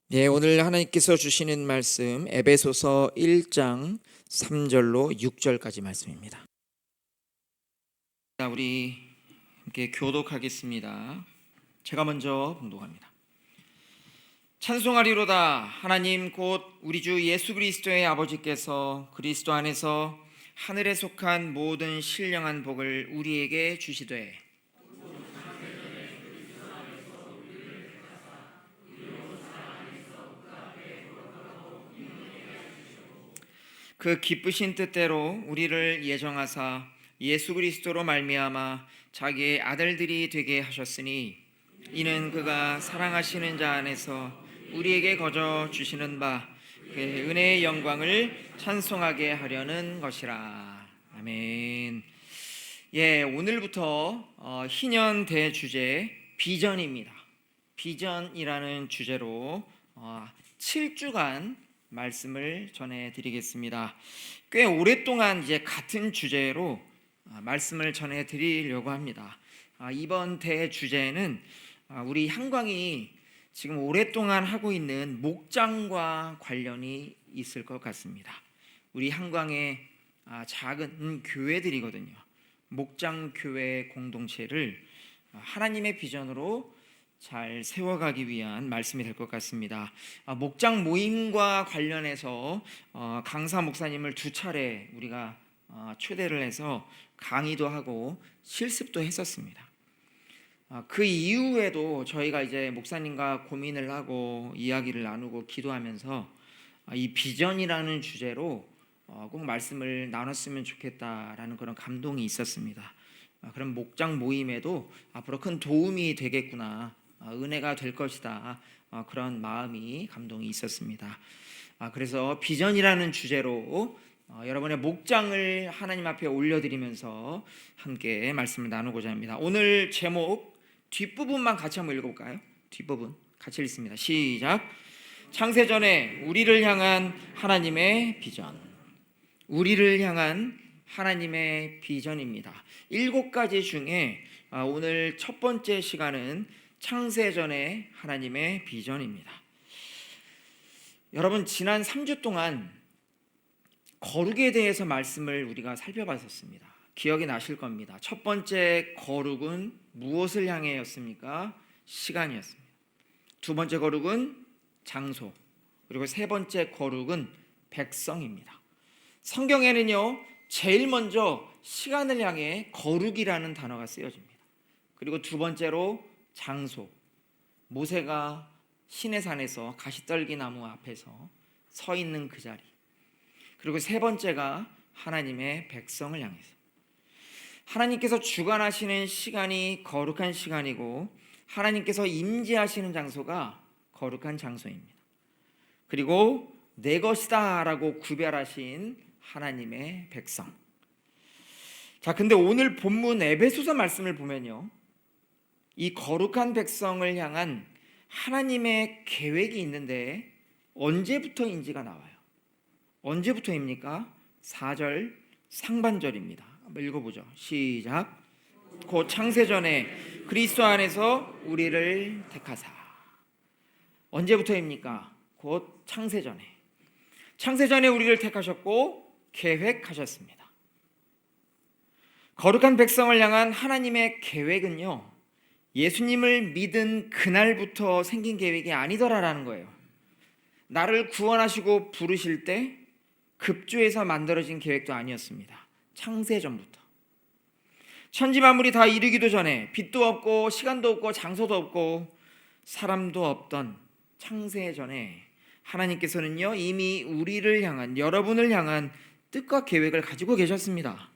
네, 오늘 하나님께서 주시는 말씀 에베소서 1장 3절로 6절까지 말씀입니다. 자, 우리 함께 교독하겠습니다. 제가 먼저 봉독합니다. 찬송하리로다. 하나님 곧 우리 주 예수 그리스도의 아버지께서 그리스도 안에서 하늘에 속한 모든 신령한 복을 우리에게 주시되 그 기쁘신 뜻대로 우리를 예정하사 예수 그리스도로 말미암아 자기의 아들들이 되게 하셨으니 이는 그가 사랑하시는 자 안에서 우리에게 거저 주시는 바 그의 은혜의 영광을 찬송하게 하려는 것이라. 아멘. 예, 오늘부터 희년 대주제 비전입니다. 비전이라는 주제로 7주간 말씀을 전해드리겠습니다. 꽤 오랫동안 이제 같은 주제로 말씀을 전해드리려고 합니다. 이번 대주제는 우리 한광이 지금 오랫동안 하고 있는 목장과 관련이 있을 것 같습니다. 우리 한광의 작은 교회들이거든요. 목장교회 공동체를 하나님의 비전으로 잘 세워가기 위한 말씀이 될 것 같습니다. 목장 모임과 관련해서 강사 목사님을 2차례 우리가 초대를 해서 강의도 하고 실습도 했었습니다. 그 이후에도 저희가 이제 목사님과 고민을 하고 이야기를 나누고 기도하면서 이 비전이라는 주제로 꼭 말씀을 나눴으면 좋겠다라는 그런 감동이 있었습니다. 그럼 목장 모임에도 앞으로 큰 도움이 되겠구나, 은혜가 될 것이다, 그런 마음이 감동이 있었습니다. 그래서 비전이라는 주제로 여러분의 목장을 하나님 앞에 올려드리면서 함께 말씀을 나누고자 합니다. 오늘 제목 뒷부분만 같이 한번 읽어볼까요? 뒷부분 같이 읽습니다. 시작. 창세전에 우리를 향한 하나님의 비전. 우리를 향한 하나님의 비전입니다. 7가지 중에 오늘 첫 번째 시간은 창세전의 하나님의 비전입니다. 여러분, 지난 3주 동안 거룩에 대해서 말씀을 우리가 살펴봤었습니다. 기억이 나실 겁니다. 첫 번째 거룩은 무엇을 향해였습니까? 시간이었습니다. 두 번째 거룩은 장소, 그리고 세 번째 거룩은 백성입니다. 성경에는요, 제일 먼저 시간을 향해 거룩이라는 단어가 쓰여집니다. 그리고 두 번째로 장소, 모세가 시내산에서 가시떨기 나무 앞에서 서 있는 그 자리, 그리고 세 번째가 하나님의 백성을 향해서 하나님께서 주관하시는 시간이 거룩한 시간이고 하나님께서 임재하시는 장소가 거룩한 장소입니다. 그리고 내 것이다 라고 구별하신 하나님의 백성. 자, 근데 오늘 본문 에베소서 말씀을 보면요, 이 거룩한 백성을 향한 하나님의 계획이 있는데 언제부터인지가 나와요. 언제부터입니까? 4절 상반절입니다. 한번 읽어보죠. 시작. 곧 창세전에 그리스도 안에서 우리를 택하사. 언제부터입니까? 곧 창세전에. 창세전에 우리를 택하셨고 계획하셨습니다. 거룩한 백성을 향한 하나님의 계획은요, 예수님을 믿은 그날부터 생긴 계획이 아니더라라는 거예요. 나를 구원하시고 부르실 때 급조해서 만들어진 계획도 아니었습니다. 창세전부터. 천지 만물이 다 이르기도 전에 빛도 없고 시간도 없고 장소도 없고 사람도 없던 창세전에 하나님께서는요, 이미 우리를 향한, 여러분을 향한 뜻과 계획을 가지고 계셨습니다.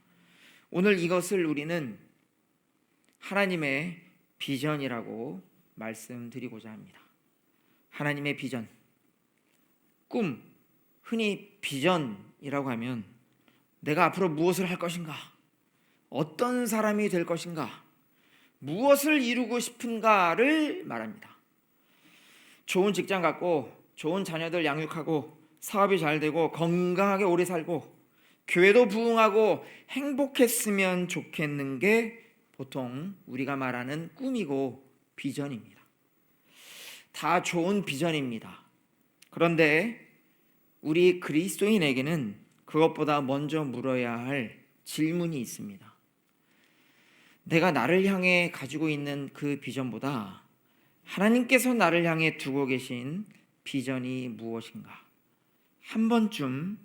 오늘 이것을 우리는 하나님의 비전이라고 말씀드리고자 합니다. 하나님의 비전, 꿈, 흔히 비전이라고 하면 내가 앞으로 무엇을 할 것인가, 어떤 사람이 될 것인가, 무엇을 이루고 싶은가를 말합니다. 좋은 직장 갖고 좋은 자녀들 양육하고 사업이 잘 되고 건강하게 오래 살고 교회도 부흥하고 행복했으면 좋겠는 게 보통 우리가 말하는 꿈이고 비전입니다. 다 좋은 비전입니다. 그런데 우리 그리스도인에게는 그것보다 먼저 물어야 할 질문이 있습니다. 내가 나를 향해 가지고 있는 그 비전보다 하나님께서 나를 향해 두고 계신 비전이 무엇인가? 한 번쯤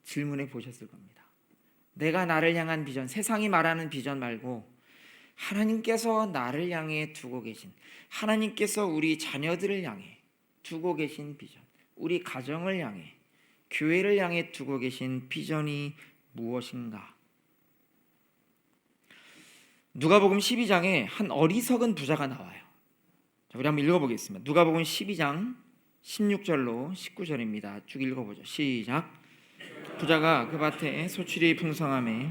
질문해 보셨을 겁니다. 내가 나를 향한 비전, 세상이 말하는 비전 말고 하나님께서 나를 향해 두고 계신, 하나님께서 우리 자녀들을 향해 두고 계신 비전, 우리 가정을 향해, 교회를 향해 두고 계신 비전이 무엇인가? 누가복음 12장에 한 어리석은 부자가 나와요. 자, 우리 한번 읽어보겠습니다. 누가복음 12장 16절로 19절입니다. 쭉 읽어보죠. 시작. 부자가 그 밭에 소출이 풍성하매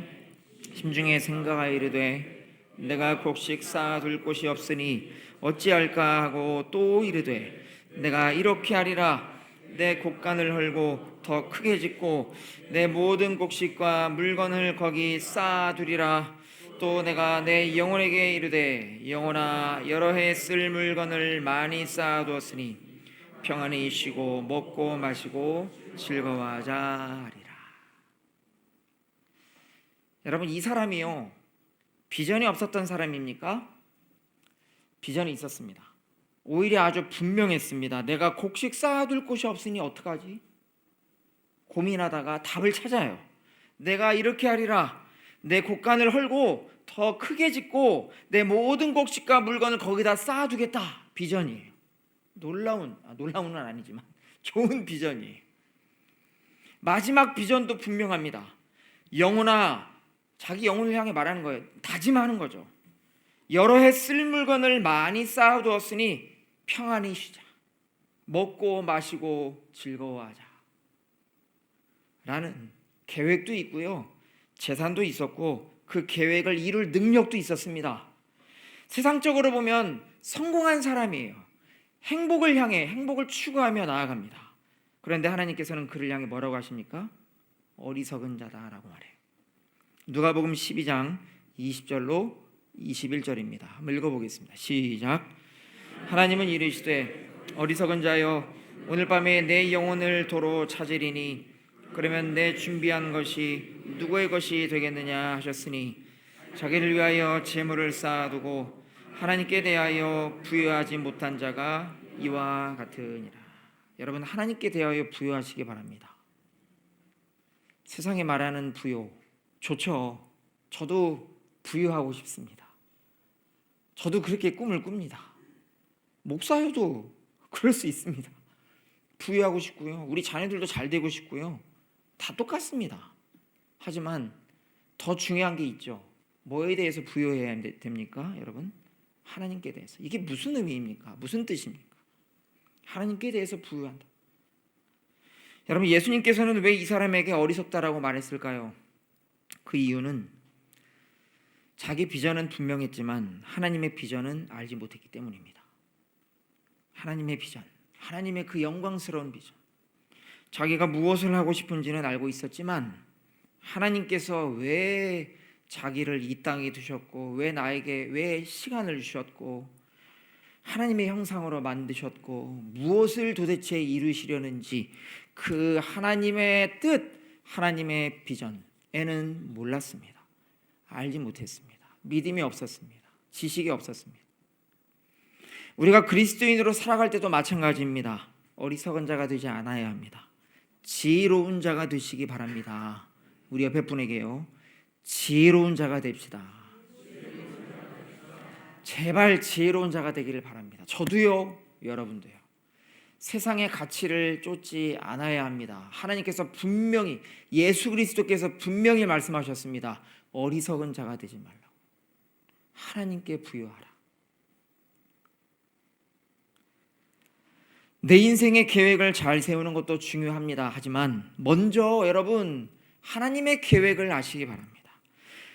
심중에 생각하여 이르되 내가 곡식 쌓아둘 곳이 없으니 어찌할까 하고 또 이르되 내가 이렇게 하리라. 내 곡간을 헐고 더 크게 짓고 내 모든 곡식과 물건을 거기 쌓아두리라. 또 내가 내 영혼에게 이르되 영혼아 여러 해 쓸 물건을 많이 쌓아두었으니 평안히 쉬고 먹고 마시고 즐거워하자 하리라. 여러분, 이 사람이요, 비전이 없었던 사람입니까? 비전이 있었습니다. 오히려 아주 분명했습니다. 내가 곡식 쌓아둘 곳이 없으니 어떡하지? 고민하다가 답을 찾아요. 내가 이렇게 하리라. 내 곡간을 헐고 더 크게 짓고 내 모든 곡식과 물건을 거기다 쌓아두겠다. 비전이에요. 놀라운은 아니지만 좋은 비전이에요. 마지막 비전도 분명합니다. 영혼아, 자기 영혼을 향해 말하는 거예요. 다짐하는 거죠. 여러 해 쓸 물건을 많이 쌓아두었으니 평안히 쉬자. 먹고 마시고 즐거워하자. 라는 계획도 있고요. 재산도 있었고 그 계획을 이룰 능력도 있었습니다. 세상적으로 보면 성공한 사람이에요. 행복을 추구하며 나아갑니다. 그런데 하나님께서는 그를 향해 뭐라고 하십니까? 어리석은 자다라고 말해요. 누가복음 12장 20절로 21절입니다. 한번 읽어보겠습니다. 시작. 하나님은 이르시되 어리석은 자여 오늘 밤에 내 영혼을 도로 찾으리니 그러면 내 준비한 것이 누구의 것이 되겠느냐 하셨으니 자기를 위하여 재물을 쌓아두고 하나님께 대하여 부여하지 못한 자가 이와 같으니라. 여러분, 하나님께 대하여 부여하시기 바랍니다. 세상에 말하는 부여 좋죠. 저도 부여하고 싶습니다. 저도 그렇게 꿈을 꿉니다. 목사여도 그럴 수 있습니다. 부여하고 싶고요. 우리 자녀들도 잘 되고 싶고요. 다 똑같습니다. 하지만 더 중요한 게 있죠. 뭐에 대해서 부여해야 됩니까, 여러분? 하나님께 대해서. 이게 무슨 의미입니까? 무슨 뜻입니까? 하나님께 대해서 부여한다. 여러분, 예수님께서는 왜 이 사람에게 어리석다라고 말했을까요? 그 이유는 자기 비전은 분명했지만 하나님의 비전은 알지 못했기 때문입니다. 하나님의 비전, 하나님의 그 영광스러운 비전, 자기가 무엇을 하고 싶은지는 알고 있었지만 하나님께서 왜 자기를 이 땅에 두셨고 왜 시간을 주셨고 하나님의 형상으로 만드셨고 무엇을 도대체 이루시려는지 그 하나님의 뜻, 하나님의 비전에는 몰랐습니다. 알지 못했습니다. 믿음이 없었습니다. 지식이 없었습니다. 우리가 그리스도인으로 살아갈 때도 마찬가지입니다. 어리석은 자가 되지 않아야 합니다. 지혜로운 자가 되시기 바랍니다. 우리 옆에 분에게요, 지혜로운 자가 됩시다. 제발 지혜로운 자가 되기를 바랍니다. 저도요, 여러분도요. 세상의 가치를 쫓지 않아야 합니다. 하나님께서 분명히, 예수 그리스도께서 분명히 말씀하셨습니다. 어리석은 자가 되지 말라고. 하나님께 부여하라. 내 인생의 계획을 잘 세우는 것도 중요합니다. 하지만 먼저 여러분, 하나님의 계획을 아시기 바랍니다.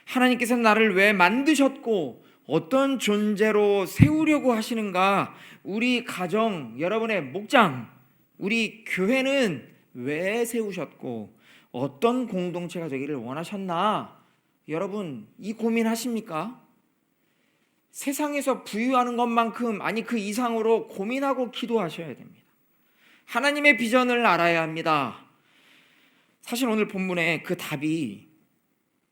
하나님께서 나를 왜 만드셨고 어떤 존재로 세우려고 하시는가? 우리 가정, 여러분의 목장, 우리 교회는 왜 세우셨고 어떤 공동체가 되기를 원하셨나? 여러분, 이 고민하십니까? 세상에서 부유하는 것만큼, 아니 그 이상으로 고민하고 기도하셔야 됩니다. 하나님의 비전을 알아야 합니다. 사실 오늘 본문에 그 답이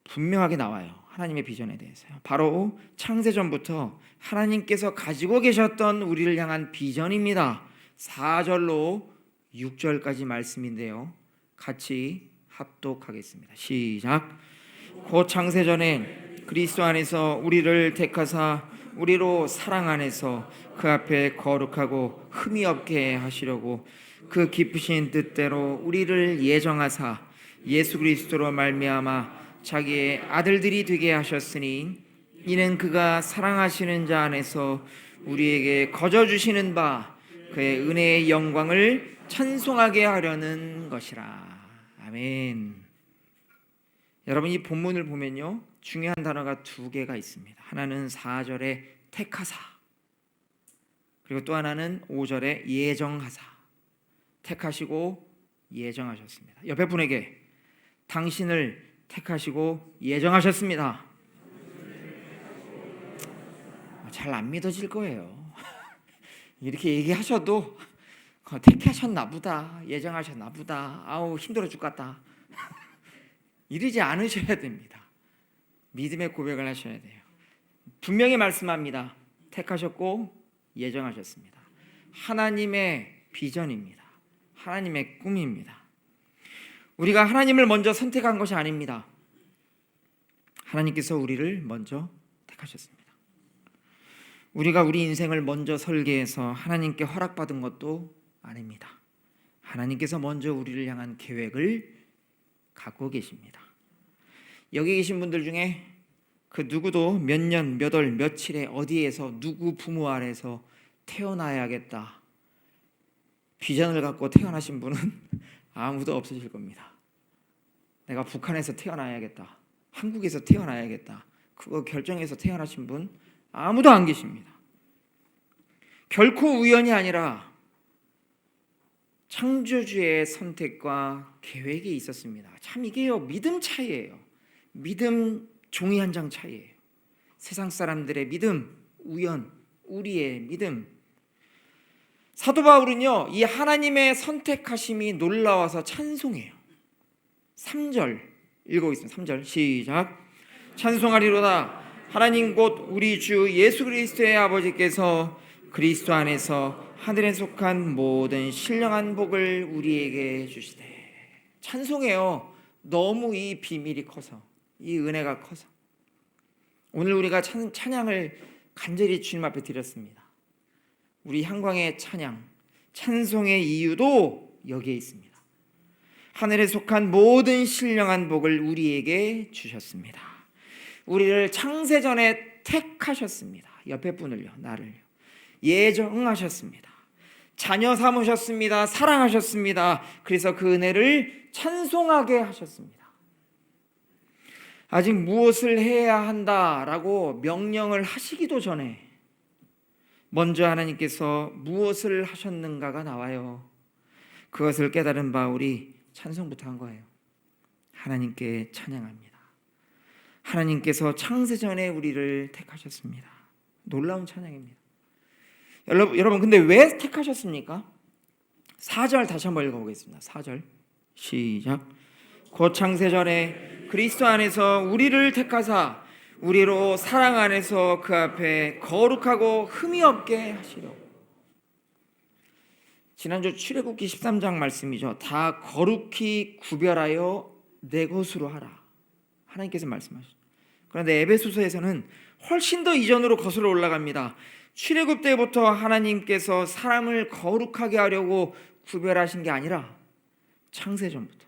분명하게 나와요. 하나님의 비전에 대해서요. 바로 창세전부터 하나님께서 가지고 계셨던 우리를 향한 비전입니다. 4절로 6절까지 말씀인데요. 같이 합독하겠습니다. 시작. 곧 창세전에 그리스도 안에서 우리를 택하사 우리로 사랑 안에서 그 앞에 거룩하고 흠이 없게 하시려고 그 기쁘신 뜻대로 우리를 예정하사 예수 그리스도로 말미암아 자기의 아들들이 되게 하셨으니 이는 그가 사랑하시는 자 안에서 우리에게 거저 주시는 바 그의 은혜의 영광을 찬송하게 하려는 것이라. 아멘. 여러분, 이 본문을 보면요, 중요한 단어가 두 개가 있습니다. 하나는 4절에 택하사, 그리고 또 하나는 5절에 예정하사. 택하시고 예정하셨습니다. 옆에 분에게 당신을 택하시고 예정하셨습니다. 잘 안 믿어질 거예요. 이렇게 얘기하셔도 택하셨나 보다, 예정하셨나 보다, 아우 힘들어 죽겠다, 이러지 않으셔야 됩니다. 믿음의 고백을 하셔야 돼요. 분명히 말씀합니다. 택하셨고 예정하셨습니다. 하나님의 비전입니다. 하나님의 꿈입니다. 우리가 하나님을 먼저 선택한 것이 아닙니다. 하나님께서 우리를 먼저 택하셨습니다. 우리가 우리 인생을 먼저 설계해서 하나님께 허락받은 것도 아닙니다. 하나님께서 먼저 우리를 향한 계획을 갖고 계십니다. 여기 계신 분들 중에 그 누구도 몇 년, 몇 월, 며칠에 어디에서 누구 부모 아래서 태어나야겠다 비전을 갖고 태어나신 분은 아무도 없으실 겁니다. 내가 북한에서 태어나야겠다, 한국에서 태어나야겠다, 그거 결정해서 태어나신 분 아무도 안 계십니다. 결코 우연이 아니라 창조주의 선택과 계획이 있었습니다. 참 이게요, 믿음 차이예요. 믿음 종이 한 장 차이예요. 세상 사람들의 믿음, 우연, 우리의 믿음. 사도 바울은요, 이 하나님의 선택하심이 놀라워서 찬송해요. 3절 읽어보겠습니다. 3절 시작. 찬송하리로다 하나님 곧 우리 주 예수 그리스도의 아버지께서 그리스도 안에서 하늘에 속한 모든 신령한 복을 우리에게 주시되. 찬송해요. 너무 이 비밀이 커서, 이 은혜가 커서. 오늘 우리가 찬양을 간절히 주님 앞에 드렸습니다. 우리 향광의 찬양, 찬송의 이유도 여기에 있습니다. 하늘에 속한 모든 신령한 복을 우리에게 주셨습니다. 우리를 창세전에 택하셨습니다. 옆에 분을요, 나를요, 예정하셨습니다. 자녀 삼으셨습니다. 사랑하셨습니다. 그래서 그 은혜를 찬송하게 하셨습니다. 아직 무엇을 해야 한다라고 명령을 하시기도 전에 먼저 하나님께서 무엇을 하셨는가가 나와요. 그것을 깨달은 바울이 찬송부터 한 거예요. 하나님께 찬양합니다. 하나님께서 창세전에 우리를 택하셨습니다. 놀라운 찬양입니다. 여러분 근데 왜 택하셨습니까? 4절 다시 한번 읽어보겠습니다. 4절 시작. 곧 창세전에 그리스도 안에서 우리를 택하사 우리로 사랑 안에서 그 앞에 거룩하고 흠이 없게 하시려고. 지난주 출애굽기 13장 말씀이죠. 다 거룩히 구별하여 내 것으로 하라, 하나님께서 말씀하셨죠. 그런데 에베소서에서는 훨씬 더 이전으로 거슬러 올라갑니다. 출애굽 때부터 하나님께서 사람을 거룩하게 하려고 구별하신 게 아니라 창세전부터,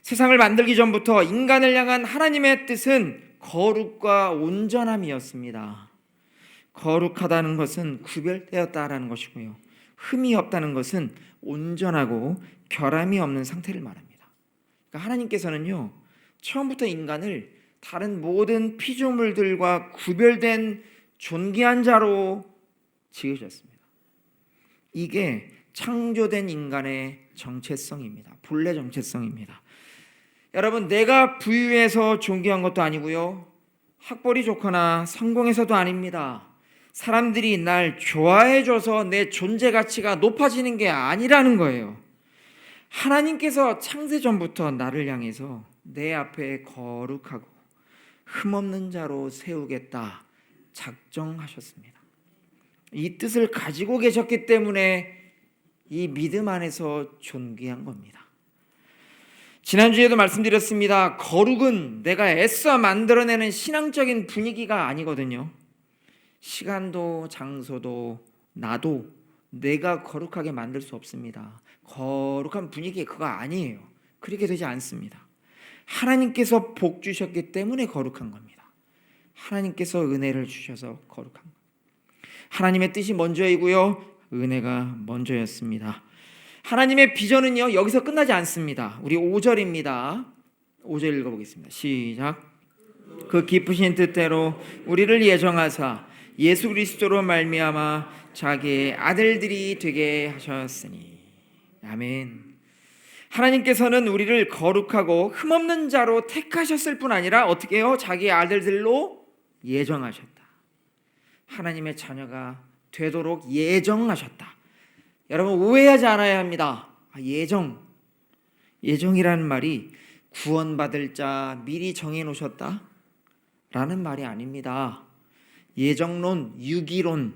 세상을 만들기 전부터 인간을 향한 하나님의 뜻은 거룩과 온전함이었습니다. 거룩하다는 것은 구별되었다라는 것이고요, 흠이 없다는 것은 온전하고 결함이 없는 상태를 말합니다. 그러니까 하나님께서는요, 처음부터 인간을 다른 모든 피조물들과 구별된 존귀한 자로 지으셨습니다. 이게 창조된 인간의 정체성입니다. 본래 정체성입니다. 여러분, 내가 부유해서 존귀한 것도 아니고요, 학벌이 좋거나 성공해서도 아닙니다. 사람들이 날 좋아해줘서 내 존재 가치가 높아지는 게 아니라는 거예요. 하나님께서 창세전부터 나를 향해서 내 앞에 거룩하고 흠없는 자로 세우겠다 작정하셨습니다. 이 뜻을 가지고 계셨기 때문에 이 믿음 안에서 존귀한 겁니다. 지난주에도 말씀드렸습니다. 거룩은 내가 애써 만들어내는 신앙적인 분위기가 아니거든요. 시간도 장소도 나도 내가 거룩하게 만들 수 없습니다. 거룩한 분위기 그거 아니에요. 그렇게 되지 않습니다. 하나님께서 복 주셨기 때문에 거룩한 겁니다. 하나님께서 은혜를 주셔서 거룩한 겁니다. 하나님의 뜻이 먼저이고요, 은혜가 먼저였습니다. 하나님의 비전은요 여기서 끝나지 않습니다. 우리 5절입니다. 5절 읽어보겠습니다. 시작. 그 기쁘신 뜻대로 우리를 예정하사 예수 그리스도로 말미암아 자기의 아들들이 되게 하셨으니. 아멘. 하나님께서는 우리를 거룩하고 흠없는 자로 택하셨을 뿐 아니라 어떻게 해요? 자기의 아들들로 예정하셨다. 하나님의 자녀가 되도록 예정하셨다. 여러분 오해하지 않아야 합니다. 예정이라는 말이 구원받을 자 미리 정해놓으셨다 라는 말이 아닙니다. 예정론, 유기론,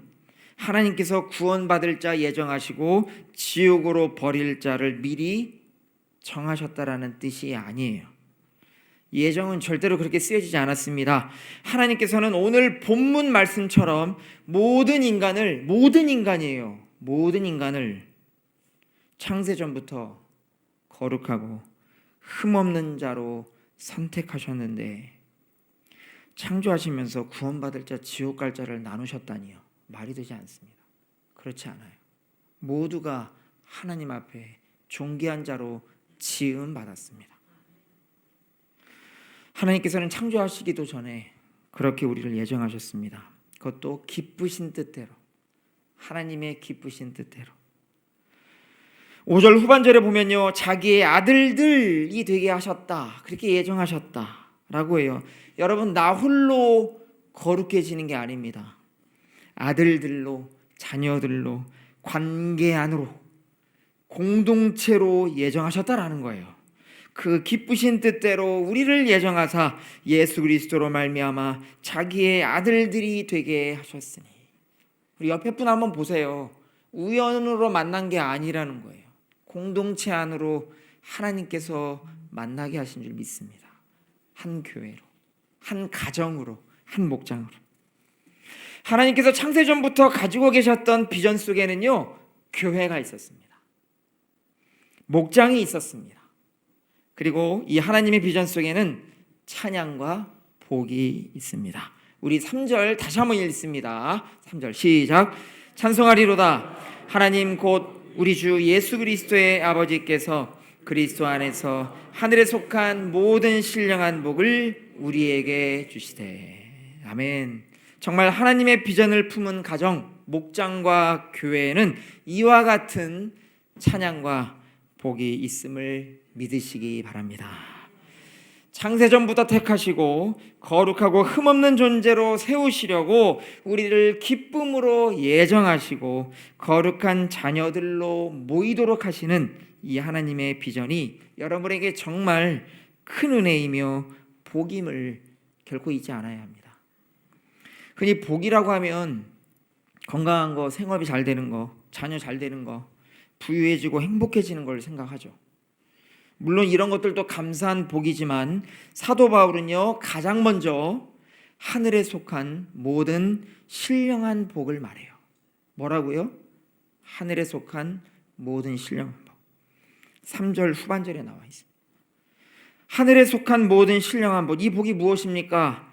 하나님께서 구원받을 자 예정하시고 지옥으로 버릴 자를 미리 정하셨다라는 뜻이 아니에요. 예정은 절대로 그렇게 쓰여지지 않았습니다. 하나님께서는 오늘 본문 말씀처럼 모든 인간을 창세전부터 거룩하고 흠없는 자로 선택하셨는데 창조하시면서 구원받을 자 지옥 갈 자를 나누셨다니요. 말이 되지 않습니다. 그렇지 않아요. 모두가 하나님 앞에 존귀한 자로 지음 받았습니다. 하나님께서는 창조하시기도 전에 그렇게 우리를 예정하셨습니다. 그것도 기쁘신 뜻대로, 하나님의 기쁘신 뜻대로. 5절 후반절에 보면요, 자기의 아들들이 되게 하셨다, 그렇게 예정하셨다라고 해요. 여러분, 나 홀로 거룩해지는 게 아닙니다. 아들들로, 자녀들로, 관계 안으로, 공동체로 예정하셨다라는 거예요. 그 기쁘신 뜻대로 우리를 예정하사 예수 그리스도로 말미암아 자기의 아들들이 되게 하셨으니. 우리 옆에 분 한번 보세요. 우연으로 만난 게 아니라는 거예요. 공동체 안으로 하나님께서 만나게 하신 줄 믿습니다. 한 교회로, 한 가정으로, 한 목장으로. 하나님께서 창세전부터 가지고 계셨던 비전 속에는요, 교회가 있었습니다. 목장이 있었습니다. 그리고 이 하나님의 비전 속에는 찬양과 복이 있습니다. 우리 3절 다시 한번 읽습니다. 3절 시작. 찬송하리로다. 하나님 곧 우리 주 예수 그리스도의 아버지께서 그리스도 안에서 하늘에 속한 모든 신령한 복을 우리에게 주시되. 아멘. 정말 하나님의 비전을 품은 가정, 목장과 교회에는 이와 같은 찬양과 복이 있음을 믿으시기 바랍니다. 창세전부터 택하시고 거룩하고 흠없는 존재로 세우시려고 우리를 기쁨으로 예정하시고 거룩한 자녀들로 모이도록 하시는 이 하나님의 비전이 여러분에게 정말 큰 은혜이며 복임을 결코 잊지 않아야 합니다. 흔히 복이라고 하면 건강한 거, 생업이 잘 되는 거, 자녀 잘 되는 거, 부유해지고 행복해지는 걸 생각하죠. 물론 이런 것들도 감사한 복이지만 사도 바울은요, 가장 먼저 하늘에 속한 모든 신령한 복을 말해요. 뭐라고요? 하늘에 속한 모든 신령한 복. 3절 후반절에 나와 있습니다. 하늘에 속한 모든 신령한 복. 이 복이 무엇입니까?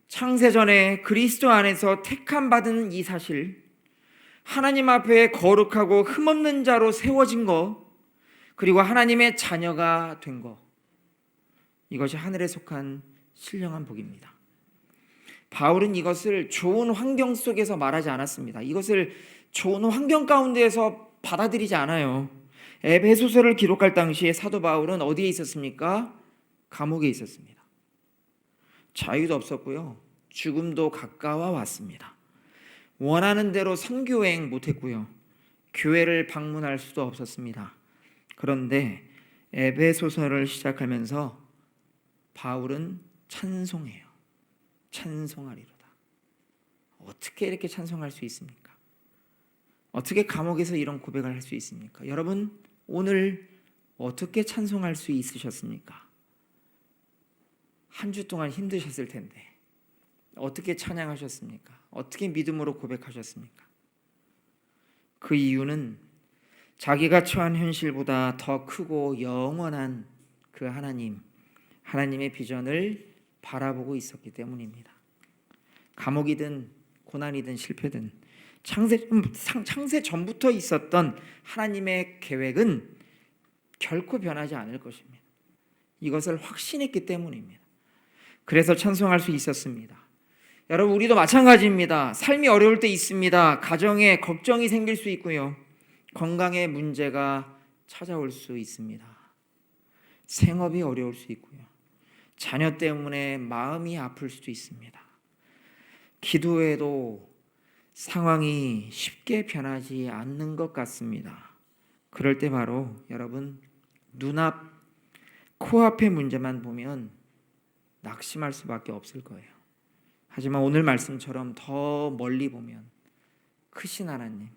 창세전에 그리스도 안에서 택함 받은 이 사실, 하나님 앞에 거룩하고 흠없는 자로 세워진 것, 그리고 하나님의 자녀가 된 것, 이것이 하늘에 속한 신령한 복입니다. 바울은 이것을 좋은 환경 속에서 말하지 않았습니다. 이것을 좋은 환경 가운데에서 받아들이지 않아요. 에베소서를 기록할 당시에 사도 바울은 어디에 있었습니까? 감옥에 있었습니다. 자유도 없었고요, 죽음도 가까워 왔습니다. 원하는 대로 선교여행 못했고요. 교회를 방문할 수도 없었습니다. 그런데 에베소서를 시작하면서 바울은 찬송해요. 찬송하리로다. 어떻게 이렇게 찬송할 수 있습니까? 어떻게 감옥에서 이런 고백을 할 수 있습니까? 여러분, 오늘 어떻게 찬송할 수 있으셨습니까? 한 주 동안 힘드셨을 텐데 어떻게 찬양하셨습니까? 어떻게 믿음으로 고백하셨습니까? 그 이유는 자기가 처한 현실보다 더 크고 영원한 그 하나님의 비전을 바라보고 있었기 때문입니다. 감옥이든 고난이든 실패든 창세 전부터 있었던 하나님의 계획은 결코 변하지 않을 것입니다. 이것을 확신했기 때문입니다. 그래서 찬송할 수 있었습니다. 여러분, 우리도 마찬가지입니다. 삶이 어려울 때 있습니다. 가정에 걱정이 생길 수 있고요. 건강에 문제가 찾아올 수 있습니다. 생업이 어려울 수 있고요. 자녀 때문에 마음이 아플 수도 있습니다. 기도해도 상황이 쉽게 변하지 않는 것 같습니다. 그럴 때 바로 여러분, 눈앞, 코앞의 문제만 보면 낙심할 수밖에 없을 거예요. 하지만 오늘 말씀처럼 더 멀리 보면 크신 하나님,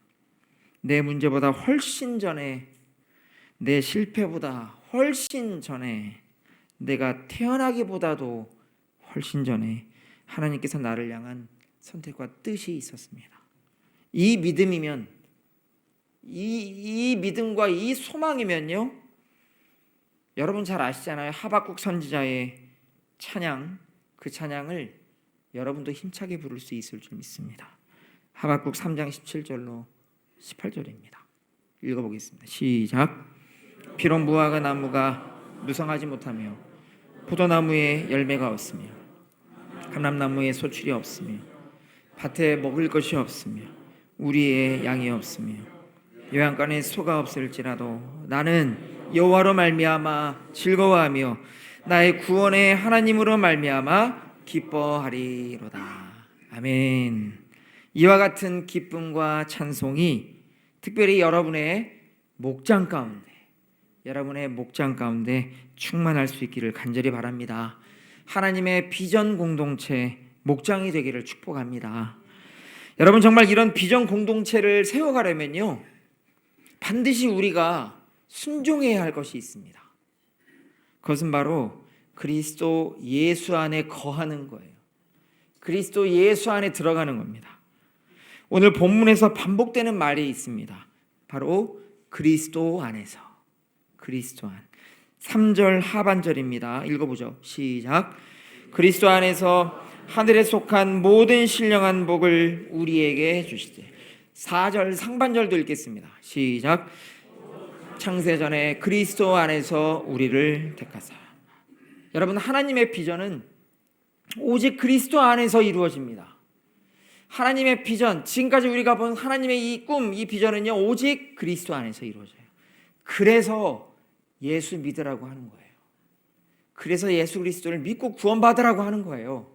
내 문제보다 훨씬 전에, 내 실패보다 훨씬 전에, 내가 태어나기보다도 훨씬 전에 하나님께서 나를 향한 선택과 뜻이 있었습니다. 이 믿음이면, 이 믿음과 이 소망이면요, 여러분 잘 아시잖아요. 하박국 선지자의 찬양, 그 찬양을 여러분도 힘차게 부를 수 있을 줄 믿습니다. 하박국 3장 17절로 18절입니다. 읽어보겠습니다. 시작. 비록 무화과 나무가 무성하지 못하며 포도나무에 열매가 없으며 감람나무에 소출이 없으며 밭에 먹을 것이 없으며 우리의 양이 없으며 요양간에 소가 없을지라도 나는 여호와로 말미암아 즐거워하며 나의 구원의 하나님으로 말미암아 기뻐하리로다. 아멘. 이와 같은 기쁨과 찬송이 특별히 여러분의 목장 가운데 충만할 수 있기를 간절히 바랍니다. 하나님의 비전 공동체 목장이 되기를 축복합니다. 여러분, 정말 이런 비전 공동체를 세워가려면요, 반드시 우리가 순종해야 할 것이 있습니다. 그것은 바로 그리스도 예수 안에 거하는 거예요. 그리스도 예수 안에 들어가는 겁니다. 오늘 본문에서 반복되는 말이 있습니다. 바로 그리스도 안에서, 그리스도 안. 3절 하반절입니다. 읽어보죠. 시작. 그리스도 안에서 하늘에 속한 모든 신령한 복을 우리에게 주시되. 4절 상반절도 읽겠습니다. 시작. 창세전에 그리스도 안에서 우리를 택하사. 여러분, 하나님의 비전은 오직 그리스도 안에서 이루어집니다. 하나님의 비전, 지금까지 우리가 본 하나님의 이 꿈, 이 비전은요, 오직 그리스도 안에서 이루어져요. 그래서 예수 믿으라고 하는 거예요. 그래서 예수 그리스도를 믿고 구원받으라고 하는 거예요.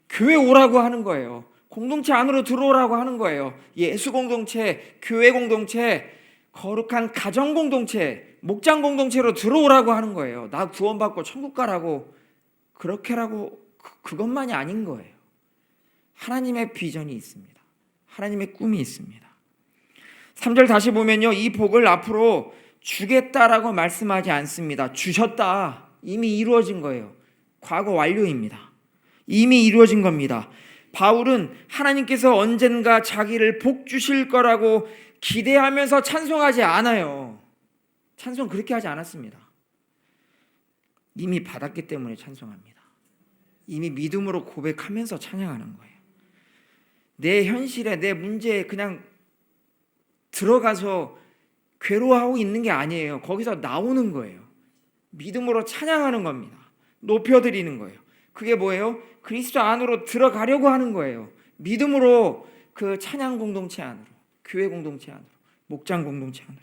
교회 오라고 하는 거예요. 공동체 안으로 들어오라고 하는 거예요. 예수 공동체, 교회 공동체, 거룩한 가정 공동체, 목장 공동체로 들어오라고 하는 거예요. 나 구원받고 천국 가라고, 그렇게라고, 그것만이 아닌 거예요. 하나님의 비전이 있습니다. 하나님의 꿈이 있습니다. 3절 다시 보면요, 이 복을 앞으로 주겠다라고 말씀하지 않습니다. 주셨다. 이미 이루어진 거예요. 과거 완료입니다. 이미 이루어진 겁니다. 바울은 하나님께서 언젠가 자기를 복 주실 거라고 기대하면서 찬송하지 않아요. 찬송 그렇게 하지 않았습니다. 이미 받았기 때문에 찬송합니다. 이미 믿음으로 고백하면서 찬양하는 거예요. 내 현실에, 내 문제에 그냥 들어가서 괴로워하고 있는 게 아니에요. 거기서 나오는 거예요. 믿음으로 찬양하는 겁니다. 높여드리는 거예요. 그게 뭐예요? 그리스도 안으로 들어가려고 하는 거예요. 믿음으로 그 찬양 공동체 안으로, 교회 공동체 안으로, 목장 공동체 안으로.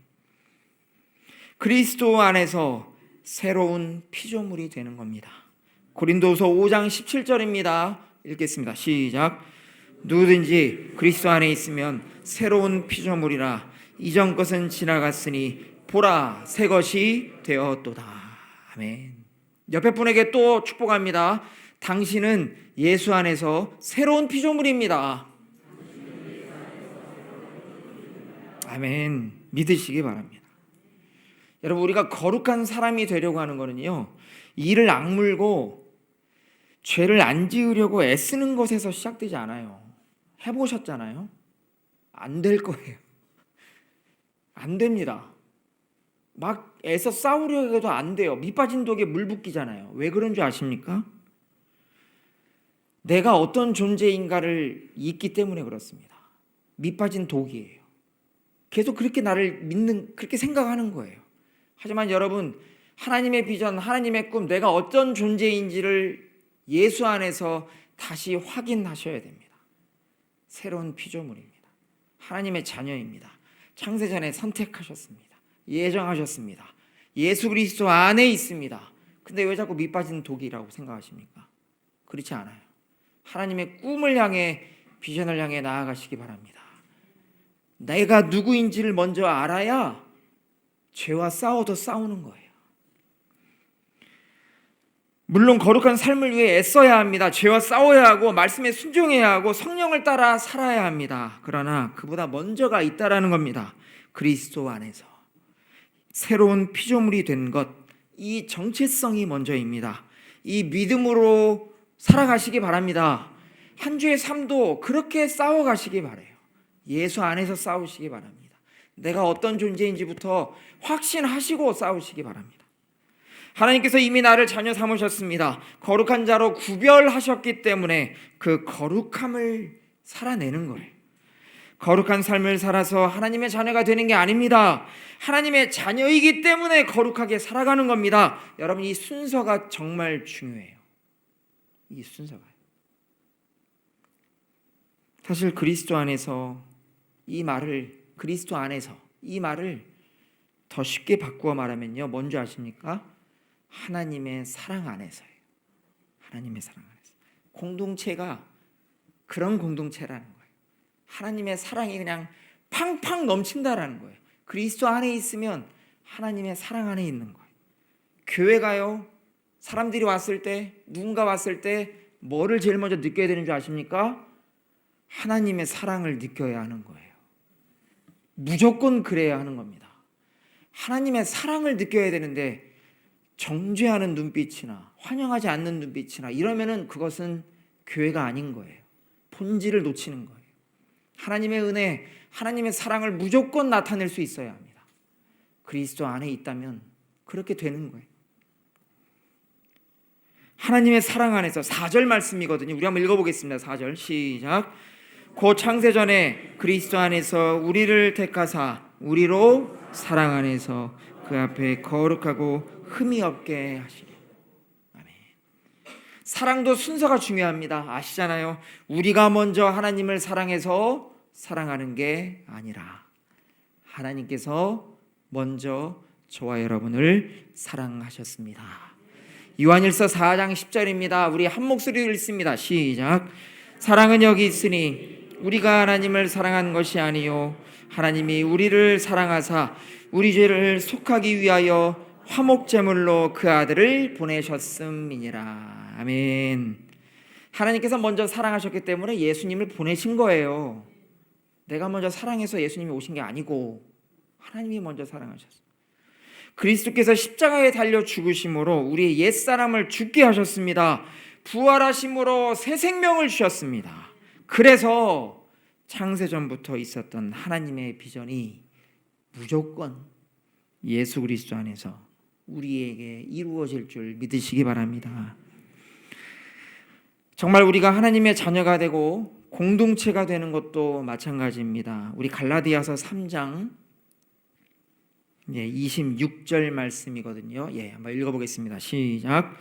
그리스도 안에서 새로운 피조물이 되는 겁니다. 고린도서 5장 17절입니다. 읽겠습니다. 시작. 누구든지 그리스도 안에 있으면 새로운 피조물이라. 이전 것은 지나갔으니 보라, 새 것이 되었도다. 아멘. 옆에 분에게 또 축복합니다. 당신은 예수 안에서 새로운 피조물입니다. 아멘. 믿으시기 바랍니다. 여러분, 우리가 거룩한 사람이 되려고 하는 거는요, 이를 악물고 죄를 안 지으려고 애쓰는 것에서 시작되지 않아요. 해보셨잖아요? 안 될 거예요. 안 됩니다. 막 애써 싸우려고 해도 안 돼요. 밑 빠진 독에 물 붓기잖아요. 왜 그런 줄 아십니까? 내가 어떤 존재인가를 잊기 때문에 그렇습니다. 밑 빠진 독이에요. 계속 그렇게 나를 믿는, 그렇게 생각하는 거예요. 하지만 여러분, 하나님의 비전, 하나님의 꿈, 내가 어떤 존재인지를 예수 안에서 다시 확인하셔야 됩니다. 새로운 피조물입니다. 하나님의 자녀입니다. 창세전에 선택하셨습니다. 예정하셨습니다. 예수 그리스도 안에 있습니다. 근데 왜 자꾸 밑 빠진 독이라고 생각하십니까? 그렇지 않아요. 하나님의 꿈을 향해, 비전을 향해 나아가시기 바랍니다. 내가 누구인지를 먼저 알아야 죄와 싸워도 싸우는 거예요. 물론 거룩한 삶을 위해 애써야 합니다. 죄와 싸워야 하고 말씀에 순종해야 하고 성령을 따라 살아야 합니다. 그러나 그보다 먼저가 있다라는 겁니다. 그리스도 안에서 새로운 피조물이 된 것, 이 정체성이 먼저입니다. 이 믿음으로 살아가시기 바랍니다. 한 주의 삶도 그렇게 싸워가시기 바라요. 예수 안에서 싸우시기 바랍니다. 내가 어떤 존재인지부터 확신하시고 싸우시기 바랍니다. 하나님께서 이미 나를 자녀 삼으셨습니다. 거룩한 자로 구별하셨기 때문에 그 거룩함을 살아내는 거예요. 거룩한 삶을 살아서 하나님의 자녀가 되는 게 아닙니다. 하나님의 자녀이기 때문에 거룩하게 살아가는 겁니다. 여러분, 이 순서가 정말 중요해요. 이 순서가. 사실 그리스도 안에서 그리스도 안에서 이 말을 더 쉽게 바꾸어 말하면요, 뭔지 아십니까? 하나님의 사랑 안에서예요. 하나님의 사랑 안에서. 공동체가 그런 공동체라는 거예요. 하나님의 사랑이 그냥 팡팡 넘친다라는 거예요. 그리스도 안에 있으면 하나님의 사랑 안에 있는 거예요. 교회가요, 사람들이 왔을 때, 누군가 왔을 때 뭐를 제일 먼저 느껴야 되는 줄 아십니까? 하나님의 사랑을 느껴야 하는 거예요. 무조건 그래야 하는 겁니다. 하나님의 사랑을 느껴야 되는데 정죄하는 눈빛이나 환영하지 않는 눈빛이나 이러면은 그것은 교회가 아닌 거예요. 본질을 놓치는 거예요. 하나님의 은혜, 하나님의 사랑을 무조건 나타낼 수 있어야 합니다. 그리스도 안에 있다면 그렇게 되는 거예요. 하나님의 사랑 안에서 4절 말씀이거든요. 우리 한번 읽어보겠습니다. 4절 시작. 곧 창세전에 그리스도 안에서 우리를 택하사 우리로 사랑 안에서 그 앞에 거룩하고 흠이 없게 하시리. 아멘. 사랑도 순서가 중요합니다. 아시잖아요. 우리가 먼저 하나님을 사랑해서 사랑하는 게 아니라 하나님께서 먼저 저와 여러분을 사랑하셨습니다. 요한일서 4장 10절입니다. 우리 한 목소리로 읽습니다. 시작. 사랑은 여기 있으니 우리가 하나님을 사랑한 것이 아니요 하나님이 우리를 사랑하사 우리 죄를 속하기 위하여 화목제물로 그 아들을 보내셨음이니라. 아멘. 하나님께서 먼저 사랑하셨기 때문에 예수님을 보내신 거예요. 내가 먼저 사랑해서 예수님이 오신 게 아니고 하나님이 먼저 사랑하셨어요. 그리스도께서 십자가에 달려 죽으심으로 우리의 옛사람을 죽게 하셨습니다. 부활하심으로 새 생명을 주셨습니다. 그래서 창세전부터 있었던 하나님의 비전이 무조건 예수 그리스도 안에서 우리에게 이루어질 줄 믿으시기 바랍니다. 정말 우리가 하나님의 자녀가 되고 공동체가 되는 것도 마찬가지입니다. 우리 갈라디아서 3장 26절 말씀이거든요. 한번 읽어보겠습니다. 시작.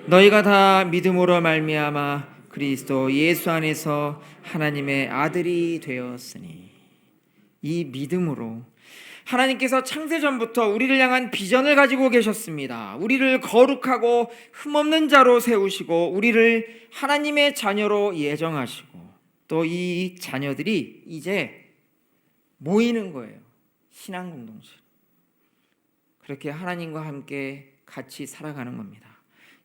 너희가 다 믿음으로 말미암아 그리스도 예수 안에서 하나님의 아들이 되었으니. 이 믿음으로 하나님께서 창세전부터 우리를 향한 비전을 가지고 계셨습니다. 우리를 거룩하고 흠없는 자로 세우시고 우리를 하나님의 자녀로 예정하시고 또 이 자녀들이 이제 모이는 거예요. 신앙 공동체. 그렇게 하나님과 함께 같이 살아가는 겁니다.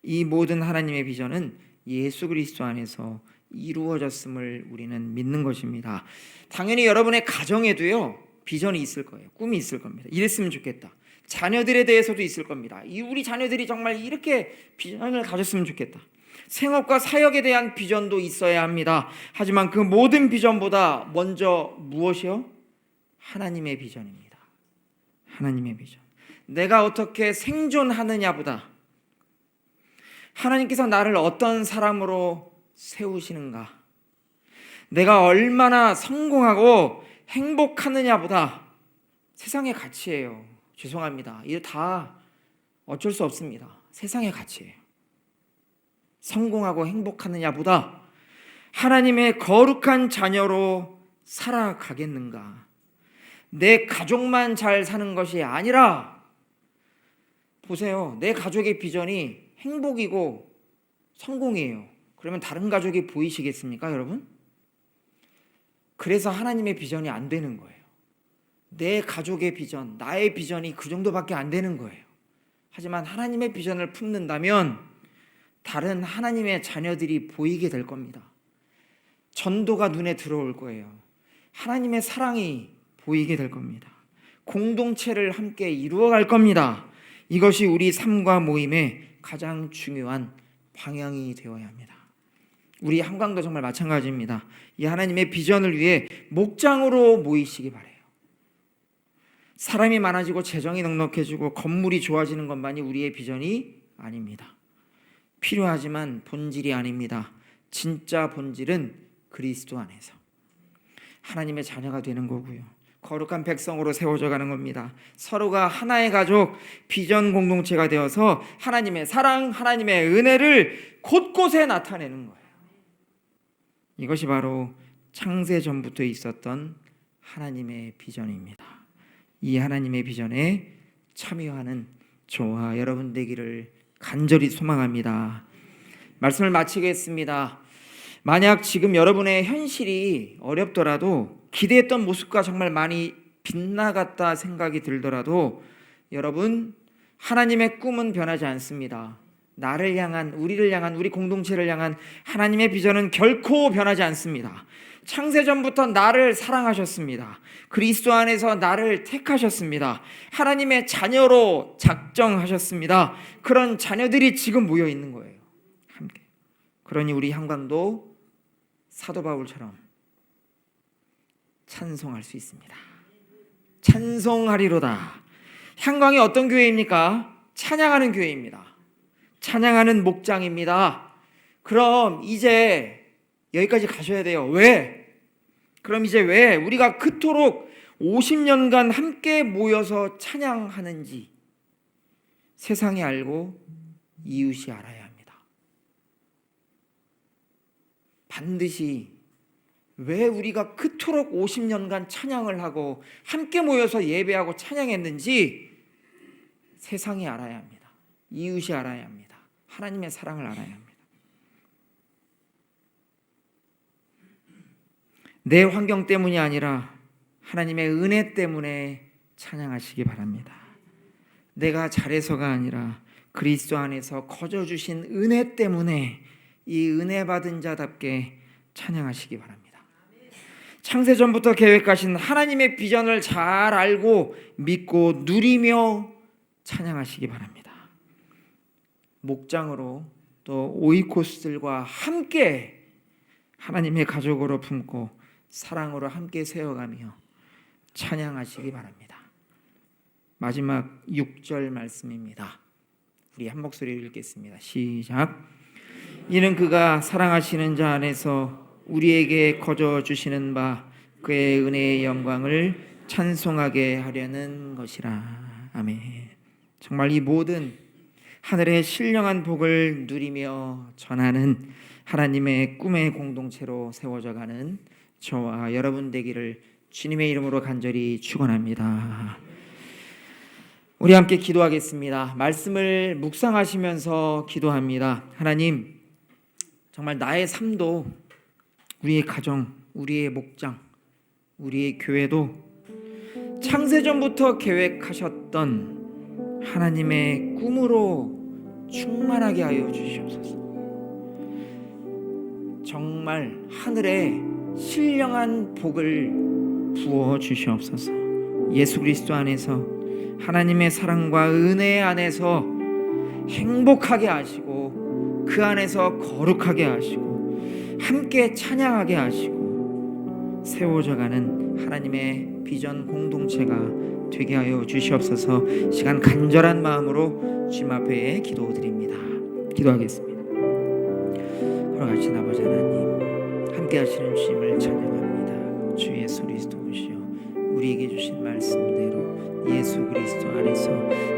이 모든 하나님의 비전은 예수 그리스도 안에서 이루어졌음을 우리는 믿는 것입니다. 당연히 여러분의 가정에도요, 비전이 있을 거예요. 꿈이 있을 겁니다. 이랬으면 좋겠다. 자녀들에 대해서도 있을 겁니다. 우리 자녀들이 정말 이렇게 비전을 가졌으면 좋겠다. 생업과 사역에 대한 비전도 있어야 합니다. 하지만 그 모든 비전보다 먼저 무엇이요? 하나님의 비전입니다. 하나님의 비전. 내가 어떻게 생존하느냐보다 하나님께서 나를 어떤 사람으로 세우시는가, 내가 얼마나 성공하고 행복하느냐보다 세상의 가치예요. 죄송합니다. 이거 다 어쩔 수 없습니다. 세상의 가치예요. 성공하고 행복하느냐보다 하나님의 거룩한 자녀로 살아가겠는가, 내 가족만 잘 사는 것이 아니라, 보세요, 내 가족의 비전이 행복이고 성공이에요. 그러면 다른 가족이 보이시겠습니까, 여러분? 그래서 하나님의 비전이 안 되는 거예요. 내 가족의 비전, 나의 비전이 그 정도밖에 안 되는 거예요. 하지만 하나님의 비전을 품는다면 다른 하나님의 자녀들이 보이게 될 겁니다. 전도가 눈에 들어올 거예요. 하나님의 사랑이 보이게 될 겁니다. 공동체를 함께 이루어갈 겁니다. 이것이 우리 삶과 모임의 가장 중요한 방향이 되어야 합니다. 우리 한강도 정말 마찬가지입니다. 이 하나님의 비전을 위해 목장으로 모이시기 바라요. 사람이 많아지고 재정이 넉넉해지고 건물이 좋아지는 것만이 우리의 비전이 아닙니다. 필요하지만 본질이 아닙니다. 진짜 본질은 그리스도 안에서 하나님의 자녀가 되는 거고요. 거룩한 백성으로 세워져 가는 겁니다. 서로가 하나의 가족, 비전 공동체가 되어서 하나님의 사랑, 하나님의 은혜를 곳곳에 나타내는 거예요. 이것이 바로 창세 전부터 있었던 하나님의 비전입니다. 이 하나님의 비전에 참여하는 저와 여러분 되기를 간절히 소망합니다. 말씀을 마치겠습니다. 만약 지금 여러분의 현실이 어렵더라도, 기대했던 모습과 정말 많이 빗나갔다 생각이 들더라도, 여러분, 하나님의 꿈은 변하지 않습니다. 나를 향한, 우리를 향한, 우리 공동체를 향한 하나님의 비전은 결코 변하지 않습니다. 창세전부터 나를 사랑하셨습니다. 그리스도 안에서 나를 택하셨습니다. 하나님의 자녀로 작정하셨습니다. 그런 자녀들이 지금 모여 있는 거예요. 함께. 그러니 우리 한강도 사도 바울처럼 찬송할 수 있습니다. 찬송하리로다. 한강이 어떤 교회입니까? 찬양하는 교회입니다. 찬양하는 목장입니다. 그럼 이제 여기까지 가셔야 돼요. 왜? 그럼 이제 왜 우리가 그토록 50년간 함께 모여서 찬양하는지 세상이 알고 이웃이 알아야 합니다. 반드시 왜 우리가 그토록 50년간 찬양을 하고 함께 모여서 예배하고 찬양했는지 세상이 알아야 합니다. 이웃이 알아야 합니다. 하나님의 사랑을 알아야 합니다. 내 환경 때문이 아니라 하나님의 은혜 때문에 찬양하시기 바랍니다. 내가 잘해서가 아니라 그리스도 안에서 거저 주신 은혜 때문에 이 은혜 받은 자답게 찬양하시기 바랍니다. 창세전부터 계획하신 하나님의 비전을 잘 알고 믿고 누리며 찬양하시기 바랍니다. 목장으로 또 오이코스들과 함께 하나님의 가족으로 품고 사랑으로 함께 세워가며 찬양하시기 바랍니다. 마지막 6절 말씀입니다. 우리 한 목소리로 읽겠습니다. 시작. 이는 그가 사랑하시는 자 안에서 우리에게 거저 주시는 바 그의 은혜의 영광을 찬송하게 하려는 것이라. 아멘. 정말 이 모든 하늘의 신령한 복을 누리며 전하는 하나님의 꿈의 공동체로 세워져 가는 저와 여러분 되기를 주님의 이름으로 간절히 축원합니다. 우리 함께 기도하겠습니다. 말씀을 묵상하시면서 기도합니다. 하나님, 정말 나의 삶도, 우리의 가정, 우리의 목장, 우리의 교회도 창세전부터 계획하셨던 하나님의 꿈으로 충만하게 하여 주시옵소서. 정말 하늘에 신령한 복을 부어 주시옵소서. 예수 그리스도 안에서 하나님의 사랑과 은혜 안에서 행복하게 하시고 그 안에서 거룩하게 하시고 함께 찬양하게 하시고 세워져가는 하나님의 비전 공동체가 되게 하여 주시옵소서. 시간 간절한 마음으로 주님 앞에 기도드립니다. 기도하겠습니다. 걸어가신 아버지 하나님, 함께 하시는 주님을 찬양합니다. 주 예수 그리스도시여, 우리에게 주신 말씀대로 예수 그리스도 안에서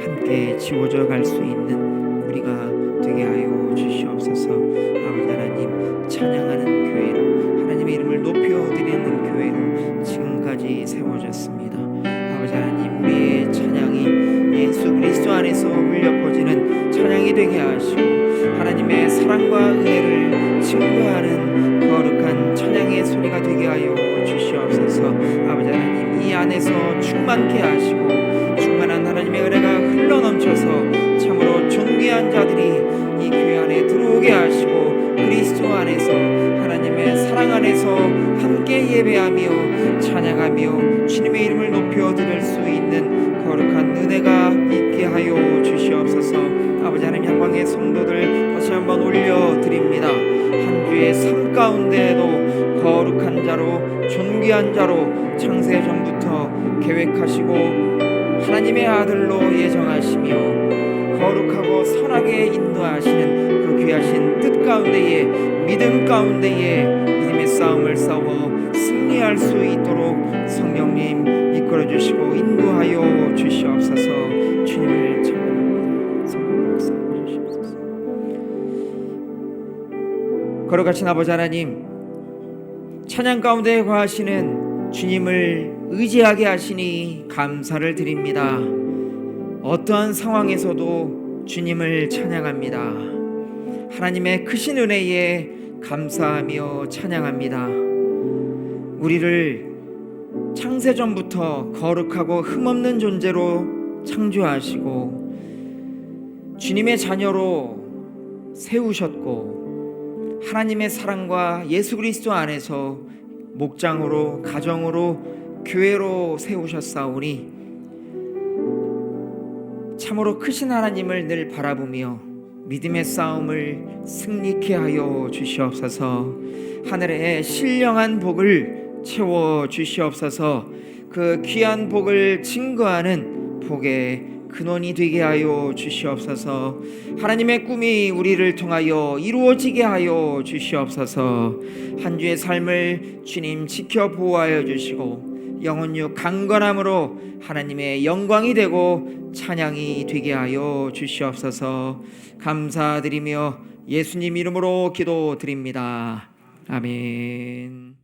함께 지워져 갈 수 있는 우리가 되게 하여 주시옵소서. 아버지 하나님, 찬양하는 교회로, 하나님의 이름을 높여드리는 교회로 지금까지 세워졌습니다. 아버지 하나님, 우리의 찬양이 예수 그리스도 안에서 울려 퍼지는 찬양이 되게 하시고 하나님의 사랑과 은혜를 증거하는 거룩한 찬양의 소리가 되게 하여 주시옵소서. 아버지 하나님, 이 안에서 충만케 하시고 충만한 하나님의 은혜가 흘러넘쳐서 참으로 존귀한 자들이 이 교회 안에 들어오게 하시고 그리스도 안에서 하나님의 사랑 안에서 함께 예배하며 찬양하며 주님의 이름을 높여 드릴 수 있는 거룩한 은혜가 있게 하여 주시옵소서. 아버지 하나님, 향방의 성도들 다시 한번 올려드립니다. 한 주의 삶 가운데에도 거룩한 자로 존귀한 자로 창세전부터 계획하시고 하나님의 아들로 예정하시며 거룩하고 선하게 인도하시는 그 귀하신 뜻 가운데에 믿음 가운데에 믿음의 싸움을 싸워 승리할 수 있도록 성령님 이끌어 주시고 인도하여 주시옵소서. 주님을 찬양합니다. 성령 역사하여 주시옵소서. 거룩하신 아버지 하나님, 찬양 가운데 거하시는 주님을 의지하게 하시니 감사를 드립니다. 어떠한 상황에서도 주님을 찬양합니다. 하나님의 크신 은혜에 감사하며 찬양합니다. 우리를 창세전부터 거룩하고 흠없는 존재로 창조하시고 주님의 자녀로 세우셨고 하나님의 사랑과 예수 그리스도 안에서 목장으로, 가정으로, 교회로 세우셨사오니 참으로 크신 하나님을 늘 바라보며 믿음의 싸움을 승리케 하여 주시옵소서. 하늘의 신령한 복을 채워 주시옵소서. 그 귀한 복을 증거하는 복의 근원이 되게 하여 주시옵소서. 하나님의 꿈이 우리를 통하여 이루어지게 하여 주시옵소서. 한 주의 삶을 주님 지켜 보호하여 주시고 영혼육 강건함으로 하나님의 영광이 되고 찬양이 되게 하여 주시옵소서. 감사드리며 예수님 이름으로 기도드립니다. 아멘.